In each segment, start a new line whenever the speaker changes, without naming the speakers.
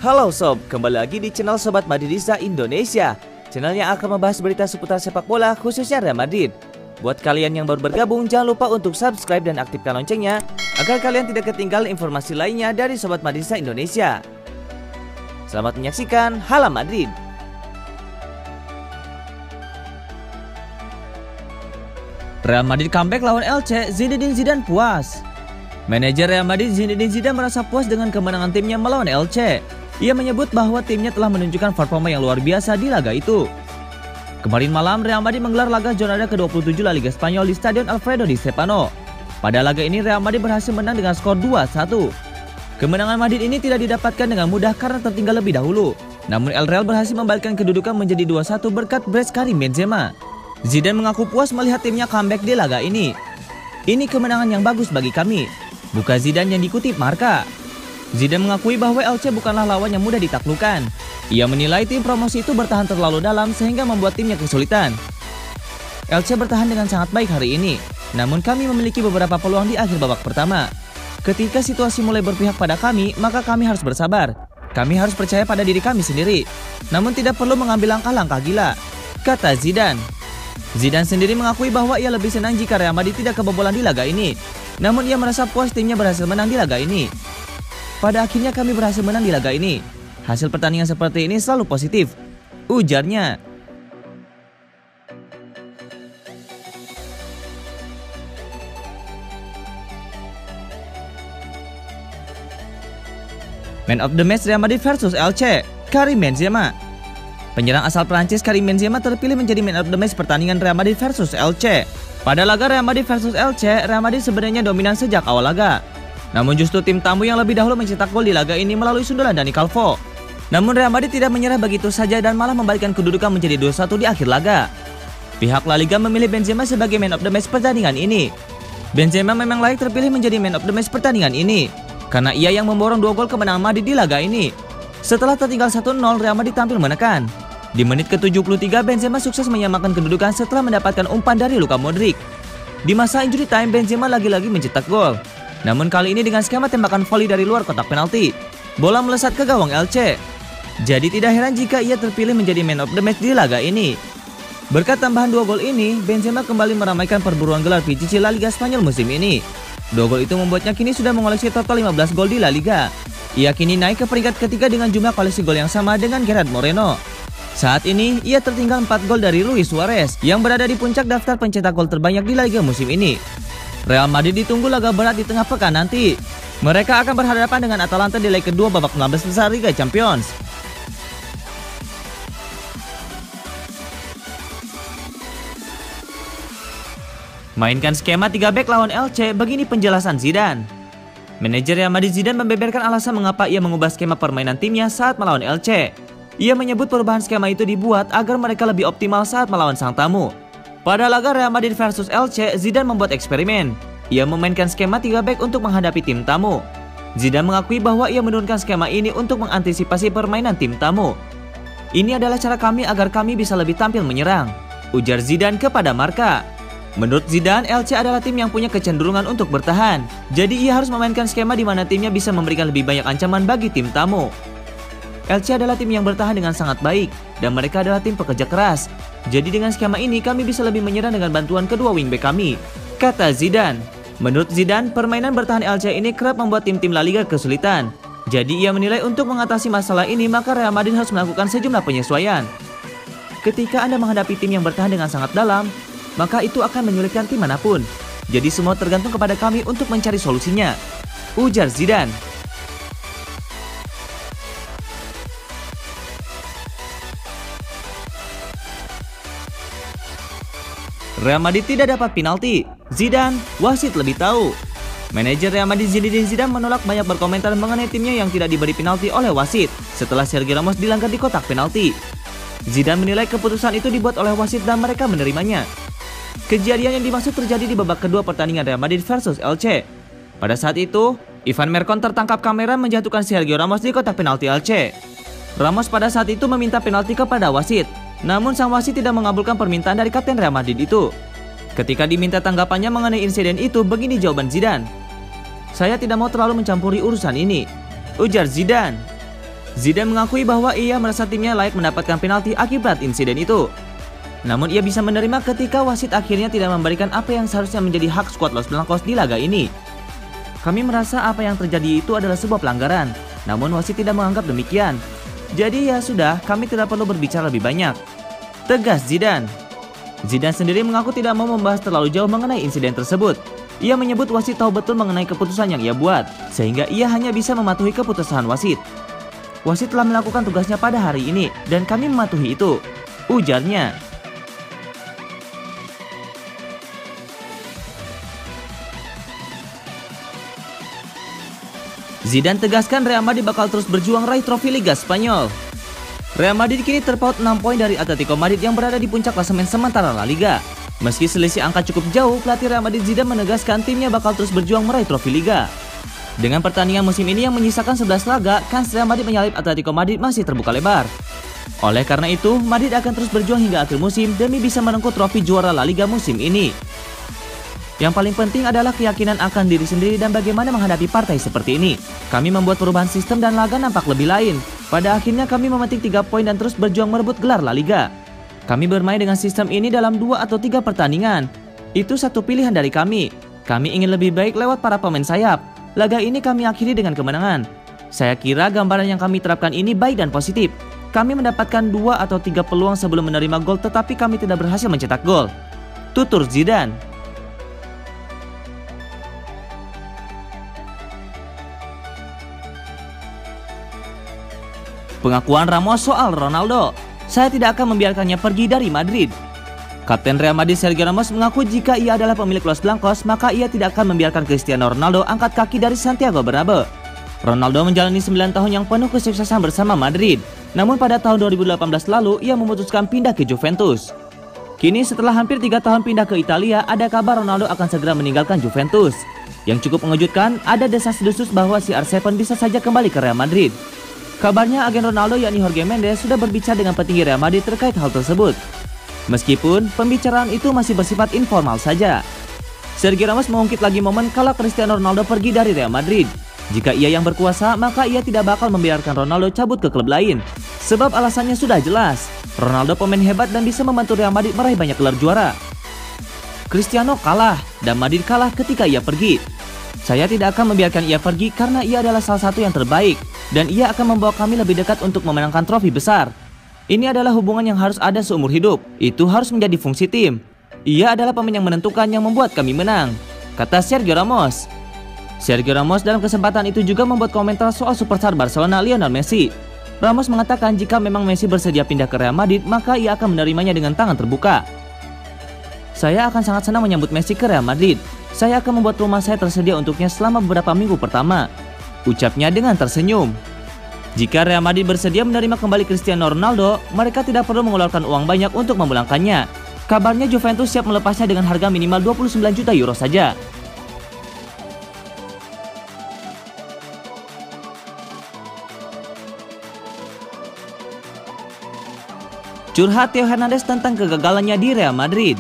Halo sob, kembali lagi di channel Sobat Madridista Indonesia. Channel yang akan membahas berita seputar sepak bola khususnya Real Madrid. Buat kalian yang baru bergabung, jangan lupa untuk subscribe dan aktifkan loncengnya agar kalian tidak ketinggalan informasi lainnya dari Sobat Madridista Indonesia. Selamat menyaksikan Hala Madrid. Real Madrid comeback lawan Elche, Zinedine Zidane puas. Manajer Real Madrid Zinedine Zidane merasa puas dengan kemenangan timnya melawan Elche. Ia menyebut bahwa timnya telah menunjukkan performa yang luar biasa di laga itu. Kemarin malam Real Madrid menggelar laga jornada ke-27 La Liga Spanyol di Stadion Alfredo Di Stéfano. Pada laga ini Real Madrid berhasil menang dengan skor 2-1. Kemenangan Madrid ini tidak didapatkan dengan mudah karena tertinggal lebih dahulu. Namun El Real berhasil membalikkan kedudukan menjadi 2-1 berkat brace Karim Benzema. Zidane mengaku puas melihat timnya comeback di laga ini. Ini kemenangan yang bagus bagi kami, bukan Zidane yang dikutip Marca. Zidane mengakui bahwa Elche bukanlah lawan yang mudah ditaklukkan. Ia menilai tim promosi itu bertahan terlalu dalam sehingga membuat timnya kesulitan. Elche bertahan dengan sangat baik hari ini, namun kami memiliki beberapa peluang di akhir babak pertama. Ketika situasi mulai berpihak pada kami, maka kami harus bersabar. Kami harus percaya pada diri kami sendiri, namun tidak perlu mengambil langkah-langkah gila, kata Zidane. Zidane sendiri mengakui bahwa ia lebih senang jika Real Madrid tidak kebobolan di laga ini. Namun ia merasa puas timnya berhasil menang di laga ini. Pada akhirnya kami berhasil menang di laga ini. Hasil pertandingan seperti ini selalu positif, ujarnya. Man of the match Real Madrid versus Elche, Karim Benzema. Penyerang asal Prancis Karim Benzema terpilih menjadi man of the match pertandingan Real Madrid versus Elche. Pada laga Real Madrid versus Elche, Real Madrid sebenarnya dominan sejak awal laga. Namun justru tim tamu yang lebih dahulu mencetak gol di laga ini melalui sundulan Dani Calvo. Namun Real Madrid tidak menyerah begitu saja dan malah membalikkan kedudukan menjadi 2-1 di akhir laga. Pihak La Liga memilih Benzema sebagai man of the match pertandingan ini. Benzema memang layak terpilih menjadi man of the match pertandingan ini karena ia yang memborong 2 gol kemenangan Madrid di laga ini. Setelah tertinggal 1-0, Real Madrid tampil menekan. Di menit ke-73, Benzema sukses menyamakan kedudukan setelah mendapatkan umpan dari Luka Modric. Di masa injury time, Benzema lagi-lagi mencetak gol. Namun kali ini dengan skema tembakan volley dari luar kotak penalti. Bola melesat ke gawang Elche. Jadi tidak heran jika ia terpilih menjadi man of the match di laga ini. Berkat tambahan 2 gol ini, Benzema kembali meramaikan perburuan gelar Pichichi La Liga Spanyol musim ini. 2 gol itu membuatnya kini sudah mengoleksi total 15 gol di La Liga. Ia kini naik ke peringkat ketiga dengan jumlah koleksi gol yang sama dengan Gerard Moreno. Saat ini, ia tertinggal 4 gol dari Luis Suarez yang berada di puncak daftar pencetak gol terbanyak di La Liga musim ini. Real Madrid ditunggu laga berat di tengah pekan nanti. Mereka akan berhadapan dengan Atalanta di leg kedua babak 16 besar Liga Champions. Mainkan skema 3 back lawan Elche, begini penjelasan Zidane. Manajer Real Madrid Zidane membeberkan alasan mengapa ia mengubah skema permainan timnya saat melawan Elche. Ia menyebut perubahan skema itu dibuat agar mereka lebih optimal saat melawan sang tamu. Pada laga Real Madrid versus Elche, Zidane membuat eksperimen. Ia memainkan skema 3 back untuk menghadapi tim tamu. Zidane mengakui bahwa ia menurunkan skema ini untuk mengantisipasi permainan tim tamu. Ini adalah cara kami agar kami bisa lebih tampil menyerang, ujar Zidane kepada Marca. Menurut Zidane, Elche adalah tim yang punya kecenderungan untuk bertahan. Jadi ia harus memainkan skema di mana timnya bisa memberikan lebih banyak ancaman bagi tim tamu. Elche adalah tim yang bertahan dengan sangat baik dan mereka adalah tim pekerja keras. Jadi dengan skema ini kami bisa lebih menyerang dengan bantuan kedua wingback kami, kata Zidane. Menurut Zidane, permainan bertahan Elche ini kerap membuat tim-tim La Liga kesulitan. Jadi ia menilai untuk mengatasi masalah ini maka Real Madrid harus melakukan sejumlah penyesuaian. Ketika Anda menghadapi tim yang bertahan dengan sangat dalam, maka itu akan menyulitkan tim manapun. Jadi semua tergantung kepada kami untuk mencari solusinya, ujar Zidane. Real Madrid tidak dapat penalti. Zidane, wasit lebih tahu. Manajer Real Madrid Zinedine Zidane menolak banyak berkomentar mengenai timnya yang tidak diberi penalti oleh wasit setelah Sergio Ramos dilanggar di kotak penalti. Zidane menilai keputusan itu dibuat oleh wasit dan mereka menerimanya. Kejadian yang dimaksud terjadi di babak kedua pertandingan Real Madrid versus Elche. Pada saat itu, Ivan Mercon tertangkap kamera menjatuhkan Sergio Ramos di kotak penalti Elche. Ramos pada saat itu meminta penalti kepada wasit. Namun sang wasit tidak mengabulkan permintaan dari kapten Real Madrid itu. Ketika diminta tanggapannya mengenai insiden itu, begini jawaban Zidane. Saya tidak mau terlalu mencampuri urusan ini, ujar Zidane. Zidane mengakui bahwa ia merasa timnya layak mendapatkan penalti akibat insiden itu. Namun ia bisa menerima ketika wasit akhirnya tidak memberikan apa yang seharusnya menjadi hak skuad Los Blancos di laga ini. Kami merasa apa yang terjadi itu adalah sebuah pelanggaran, namun wasit tidak menganggap demikian. Jadi ya sudah, kami tidak perlu berbicara lebih banyak, tegas Zidane. Zidane sendiri mengaku tidak mau membahas terlalu jauh mengenai insiden tersebut. Ia menyebut wasit tahu betul mengenai keputusan yang ia buat, sehingga ia hanya bisa mematuhi keputusan wasit. Wasit telah melakukan tugasnya pada hari ini, dan kami mematuhi itu, ujarnya. Zidane tegaskan Real Madrid bakal terus berjuang raih trofi Liga Spanyol. Real Madrid kini terpaut 6 poin dari Atletico Madrid yang berada di puncak klasemen sementara La Liga. Meski selisih angka cukup jauh, pelatih Real Madrid Zidane menegaskan timnya bakal terus berjuang meraih trofi Liga. Dengan pertandingan musim ini yang menyisakan 11 laga, kans Real Madrid menyalip Atletico Madrid masih terbuka lebar. Oleh karena itu, Madrid akan terus berjuang hingga akhir musim demi bisa merengkuh trofi juara La Liga musim ini. Yang paling penting adalah keyakinan akan diri sendiri dan bagaimana menghadapi partai seperti ini. Kami membuat perubahan sistem dan laga nampak lebih lain. Pada akhirnya kami memetik 3 poin dan terus berjuang merebut gelar La Liga. Kami bermain dengan sistem ini dalam 2 atau 3 pertandingan. Itu satu pilihan dari kami. Kami ingin lebih baik lewat para pemain sayap. Laga ini kami akhiri dengan kemenangan. Saya kira gambaran yang kami terapkan ini baik dan positif. Kami mendapatkan 2 atau 3 peluang sebelum menerima gol, tetapi kami tidak berhasil mencetak gol, tutur Zidane. Pengakuan Ramos soal Ronaldo. Saya tidak akan membiarkannya pergi dari Madrid. Kapten Real Madrid Sergio Ramos mengaku jika ia adalah pemilik Los Blancos, maka ia tidak akan membiarkan Cristiano Ronaldo angkat kaki dari Santiago Bernabeu. Ronaldo menjalani 9 tahun yang penuh kesuksesan bersama Madrid. Namun pada tahun 2018 lalu, ia memutuskan pindah ke Juventus. Kini setelah hampir 3 tahun pindah ke Italia, ada kabar Ronaldo akan segera meninggalkan Juventus. Yang cukup mengejutkan, ada desas-desus bahwa CR7 bisa saja kembali ke Real Madrid. Kabarnya agen Ronaldo yakni Jorge Mendes sudah berbicara dengan petinggi Real Madrid terkait hal tersebut. Meskipun pembicaraan itu masih bersifat informal saja. Sergio Ramos mengungkit lagi momen kalau Cristiano Ronaldo pergi dari Real Madrid. Jika ia yang berkuasa, maka ia tidak bakal membiarkan Ronaldo cabut ke klub lain. Sebab alasannya sudah jelas. Ronaldo pemain hebat dan bisa membantu Real Madrid meraih banyak gelar juara. Cristiano kalah dan Madrid kalah ketika ia pergi. Saya tidak akan membiarkan ia pergi karena ia adalah salah satu yang terbaik dan ia akan membawa kami lebih dekat untuk memenangkan trofi besar. Ini adalah hubungan yang harus ada seumur hidup. Itu harus menjadi fungsi tim. Ia adalah pemain yang menentukan yang membuat kami menang, kata Sergio Ramos. Sergio Ramos dalam kesempatan itu juga membuat komentar soal superstar Barcelona Lionel Messi. Ramos mengatakan jika memang Messi bersedia pindah ke Real Madrid, maka ia akan menerimanya dengan tangan terbuka. Saya akan sangat senang menyambut Messi ke Real Madrid. Saya akan membuat rumah saya tersedia untuknya selama beberapa minggu pertama, ucapnya dengan tersenyum. Jika Real Madrid bersedia menerima kembali Cristiano Ronaldo, mereka tidak perlu mengeluarkan uang banyak untuk memulangkannya. Kabarnya Juventus siap melepasnya dengan harga minimal 29 juta euro saja. Curhat Theo Hernandez tentang kegagalannya di Real Madrid.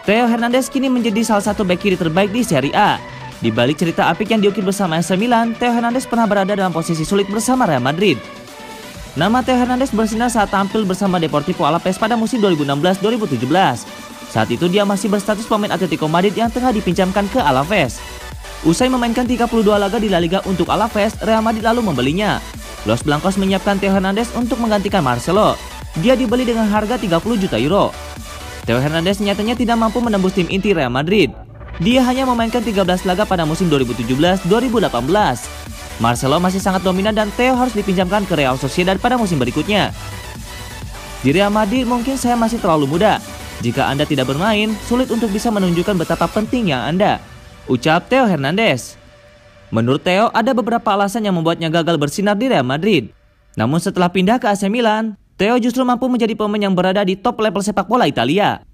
Theo Hernandez kini menjadi salah satu bek kiri terbaik di Serie A. Di balik cerita apik yang diukir bersama AC Milan, Theo Hernandez pernah berada dalam posisi sulit bersama Real Madrid. Nama Theo Hernandez bersinar saat tampil bersama Deportivo Alaves pada musim 2016-2017. Saat itu dia masih berstatus pemain Atletico Madrid yang tengah dipinjamkan ke Alaves. Usai memainkan 32 laga di La Liga untuk Alaves, Real Madrid lalu membelinya. Los Blancos menyiapkan Theo Hernandez untuk menggantikan Marcelo. Dia dibeli dengan harga 30 juta euro. Theo Hernandez nyatanya tidak mampu menembus tim inti Real Madrid. Dia hanya memainkan 13 laga pada musim 2017-2018. Marcelo masih sangat dominan dan Theo harus dipinjamkan ke Real Sociedad pada musim berikutnya. Di Real Madrid mungkin saya masih terlalu muda. Jika Anda tidak bermain, sulit untuk bisa menunjukkan betapa pentingnya Anda, ucap Theo Hernandez. Menurut Theo, ada beberapa alasan yang membuatnya gagal bersinar di Real Madrid. Namun setelah pindah ke AC Milan, Theo justru mampu menjadi pemain yang berada di top level sepak bola Italia.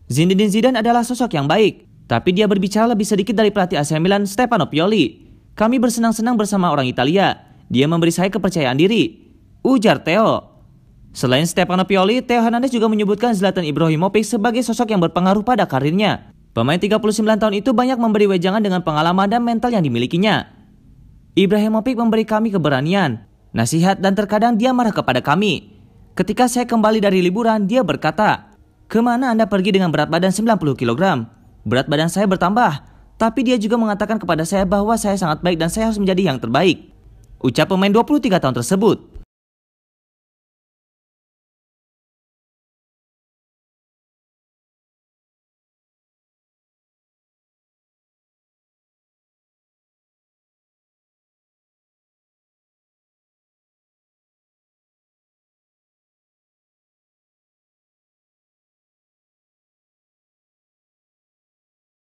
Zinedine Zidane adalah sosok yang baik, tapi dia berbicara lebih sedikit dari pelatih AC Milan Stefano Pioli. Kami bersenang-senang bersama orang Italia. Dia memberi saya kepercayaan diri, ujar Theo. Selain Stefano Pioli, Theo Hernandez juga menyebutkan Zlatan Ibrahimovic sebagai sosok yang berpengaruh pada karirnya. Pemain 39 tahun itu banyak memberi wejangan dengan pengalaman dan mental yang dimilikinya. Ibrahimovic memberi kami keberanian. nasihat, dan terkadang dia marah kepada kami. Ketika saya kembali dari liburan, dia berkata, "Kemana Anda pergi dengan berat badan 90 kg? Berat badan saya bertambah." Tapi dia juga mengatakan kepada saya bahwa saya sangat baik dan saya harus menjadi yang terbaik. Ucap pemain 23 tahun tersebut.